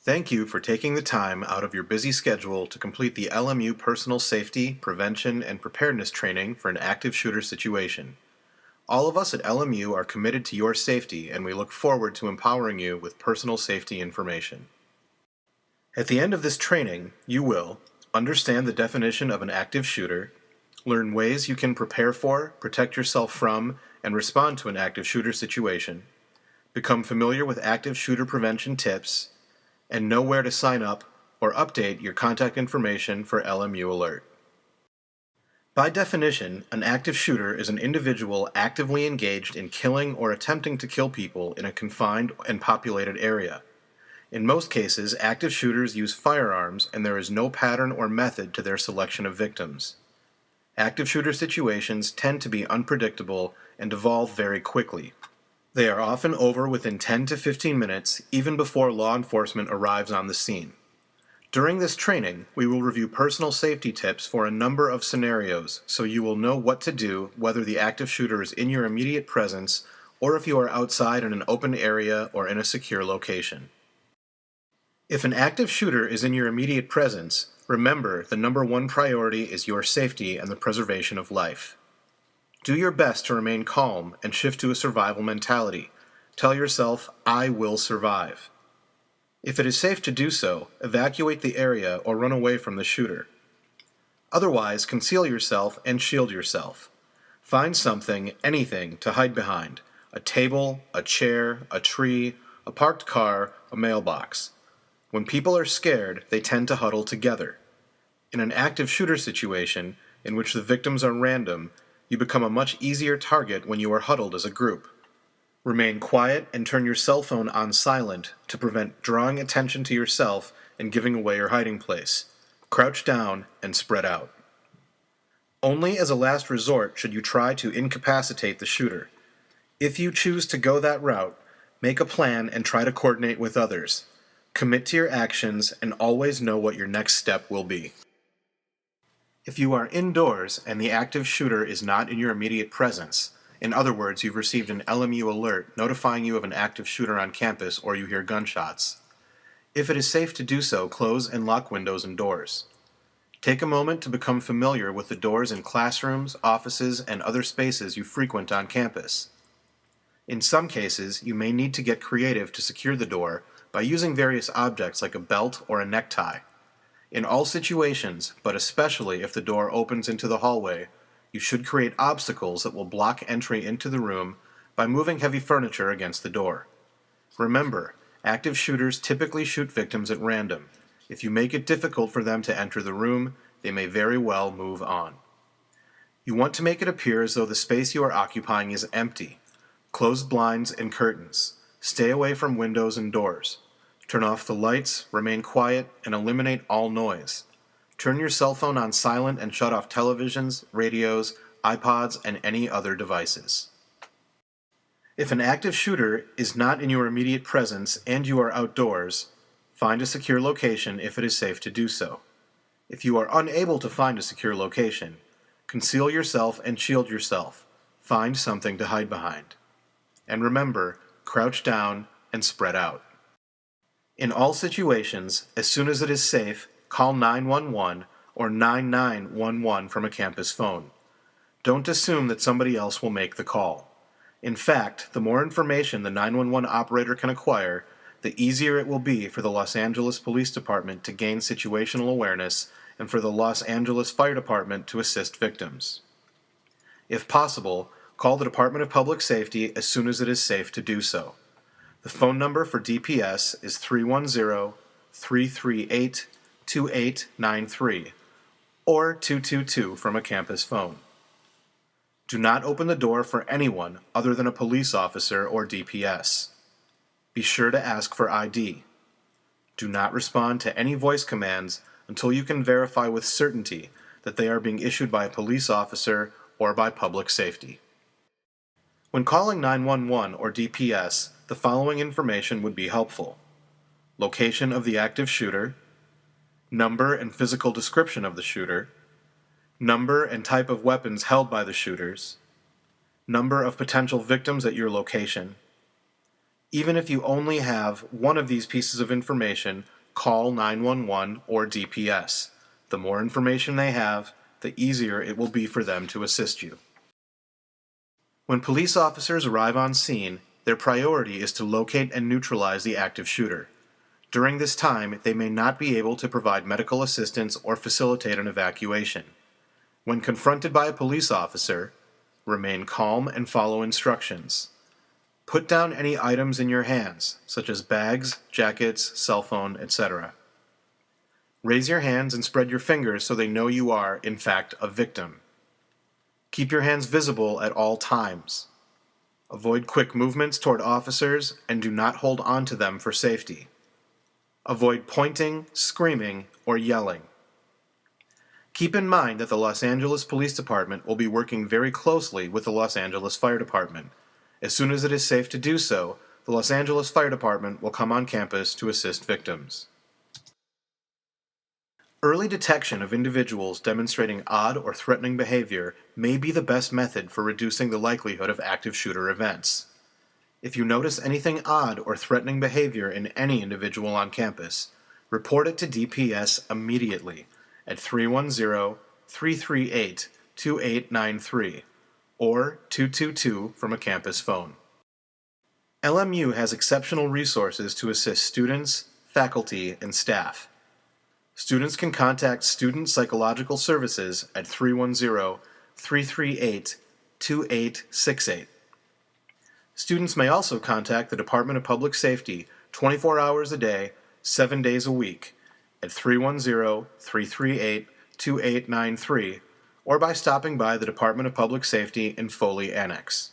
Thank you for taking the time out of your busy schedule to complete the LMU Personal Safety, Prevention, and Preparedness training for an active shooter situation. All of us at LMU are committed to your safety, and we look forward to empowering you with personal safety information. At the end of this training, you will understand the definition of an active shooter, learn ways you can prepare for, protect yourself from, and respond to an active shooter situation, become familiar with active shooter prevention tips, and know where to sign up or update your contact information for LMU Alert. By definition, an active shooter is an individual actively engaged in killing or attempting to kill people in a confined and populated area. In most cases, active shooters use firearms, and there is no pattern or method to their selection of victims. Active shooter situations tend to be unpredictable and evolve very quickly. They are often over within 10 to 15 minutes, even before law enforcement arrives on the scene. During this training, we will review personal safety tips for a number of scenarios, so you will know what to do whether the active shooter is in your immediate presence or if you are outside in an open area or in a secure location. If an active shooter is in your immediate presence, remember the number one priority is your safety and the preservation of life. Do your best to remain calm and shift to a survival mentality. Tell yourself, I will survive. If it is safe to do so, evacuate the area or run away from the shooter. Otherwise, conceal yourself and shield yourself. Find something, anything, to hide behind. A table, a chair, a tree, a parked car, a mailbox. When people are scared, they tend to huddle together. In an active shooter situation, in which the victims are random, you become a much easier target when you are huddled as a group. Remain quiet and turn your cell phone on silent to prevent drawing attention to yourself and giving away your hiding place. Crouch down and spread out. Only as a last resort should you try to incapacitate the shooter. If you choose to go that route, make a plan and try to coordinate with others. Commit to your actions and always know what your next step will be. If you are indoors and the active shooter is not in your immediate presence, in other words, you've received an LMU alert notifying you of an active shooter on campus or you hear gunshots, if it is safe to do so, close and lock windows and doors. Take a moment to become familiar with the doors in classrooms, offices, and other spaces you frequent on campus. In some cases, you may need to get creative to secure the door by using various objects like a belt or a necktie. In all situations, but especially if the door opens into the hallway, you should create obstacles that will block entry into the room by moving heavy furniture against the door. Remember, active shooters typically shoot victims at random. If you make it difficult for them to enter the room, they may very well move on. You want to make it appear as though the space you are occupying is empty. Close blinds and curtains. Stay away from windows and doors. Turn off the lights, remain quiet, and eliminate all noise. Turn your cell phone on silent and shut off televisions, radios, iPods, and any other devices. If an active shooter is not in your immediate presence and you are outdoors, find a secure location if it is safe to do so. If you are unable to find a secure location, conceal yourself and shield yourself. Find something to hide behind. And remember, crouch down and spread out. In all situations, as soon as it is safe, call 911 or 9911 from a campus phone. Don't assume that somebody else will make the call. In fact, the more information the 911 operator can acquire, the easier it will be for the Los Angeles Police Department to gain situational awareness and for the Los Angeles Fire Department to assist victims. If possible, call the Department of Public Safety as soon as it is safe to do so. The phone number for DPS is 310-338-2893 or 222 from a campus phone. Do not open the door for anyone other than a police officer or DPS. Be sure to ask for ID. Do not respond to any voice commands until you can verify with certainty that they are being issued by a police officer or by public safety. When calling 911 or DPS, the following information would be helpful: location of the active shooter, number and physical description of the shooter, number and type of weapons held by the shooters, number of potential victims at your location. Even if you only have one of these pieces of information, call 911 or DPS. The more information they have, the easier it will be for them to assist you. When police officers arrive on scene, their priority is to locate and neutralize the active shooter. During this time, they may not be able to provide medical assistance or facilitate an evacuation. When confronted by a police officer, remain calm and follow instructions. Put down any items in your hands, such as bags, jackets, cell phone, etc. Raise your hands and spread your fingers so they know you are, in fact, a victim. Keep your hands visible at all times. Avoid quick movements toward officers and do not hold on to them for safety. Avoid pointing, screaming, or yelling. Keep in mind that the Los Angeles Police Department will be working very closely with the Los Angeles Fire Department. As soon as it is safe to do so, the Los Angeles Fire Department will come on campus to assist victims. Early detection of individuals demonstrating odd or threatening behavior may be the best method for reducing the likelihood of active shooter events. If you notice anything odd or threatening behavior in any individual on campus, report it to DPS immediately at 310-338-2893 or 222 from a campus phone. LMU has exceptional resources to assist students, faculty, and staff. Students can contact Student Psychological Services at 310-338-2868. Students may also contact the Department of Public Safety 24 hours a day, 7 days a week at 310-338-2893 or by stopping by the Department of Public Safety in Foley Annex.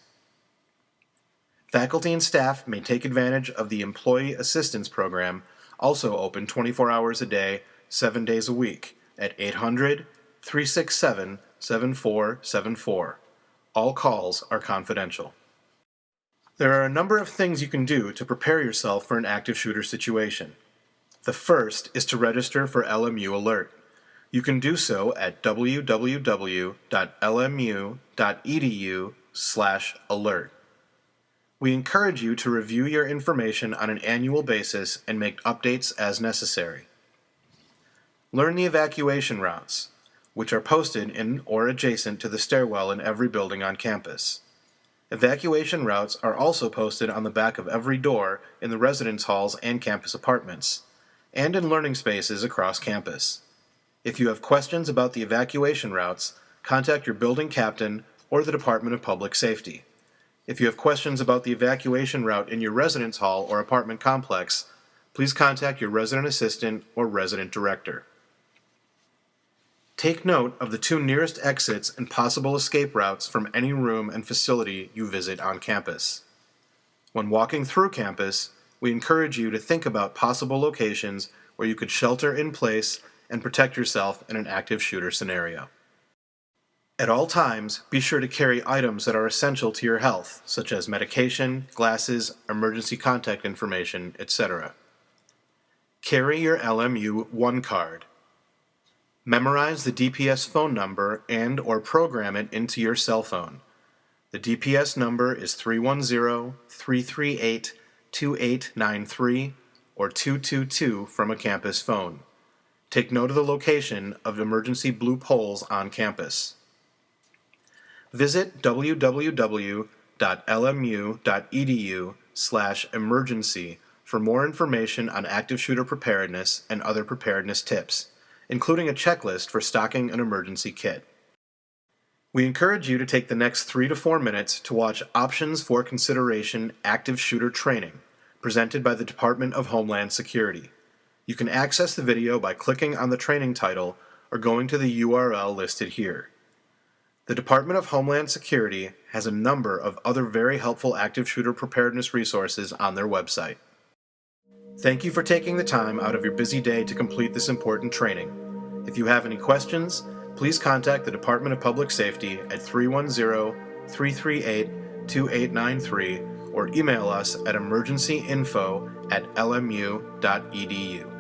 Faculty and staff may take advantage of the Employee Assistance Program, also open 24 hours a day, 7 days a week at 800-367-7474. All calls are confidential. There are a number of things you can do to prepare yourself for an active shooter situation. The first is to register for LMU Alert. You can do so at www.lmu.edu/alert. We encourage you to review your information on an annual basis and make updates as necessary. Learn the evacuation routes, which are posted in or adjacent to the stairwell in every building on campus. Evacuation routes are also posted on the back of every door in the residence halls and campus apartments, and in learning spaces across campus. If you have questions about the evacuation routes, contact your building captain or the Department of Public Safety. If you have questions about the evacuation route in your residence hall or apartment complex, please contact your resident assistant or resident director. Take note of the 2 nearest exits and possible escape routes from any room and facility you visit on campus. When walking through campus, we encourage you to think about possible locations where you could shelter in place and protect yourself in an active shooter scenario. At all times, be sure to carry items that are essential to your health, such as medication, glasses, emergency contact information, etc. Carry your LMU One card. Memorize the DPS phone number and or program it into your cell phone. The DPS number is 310-338-2893 or 222 from a campus phone. Take note of the location of emergency blue poles on campus. Visit www.lmu.edu/emergency for more information on active shooter preparedness and other preparedness tips, including a checklist for stocking an emergency kit. We encourage you to take the next 3 to 4 minutes to watch Options for Consideration Active Shooter Training, presented by the Department of Homeland Security. You can access the video by clicking on the training title or going to the URL listed here. The Department of Homeland Security has a number of other very helpful active shooter preparedness resources on their website. Thank you for taking the time out of your busy day to complete this important training. If you have any questions, please contact the Department of Public Safety at 310-338-2893 or email us at emergencyinfo@lmu.edu.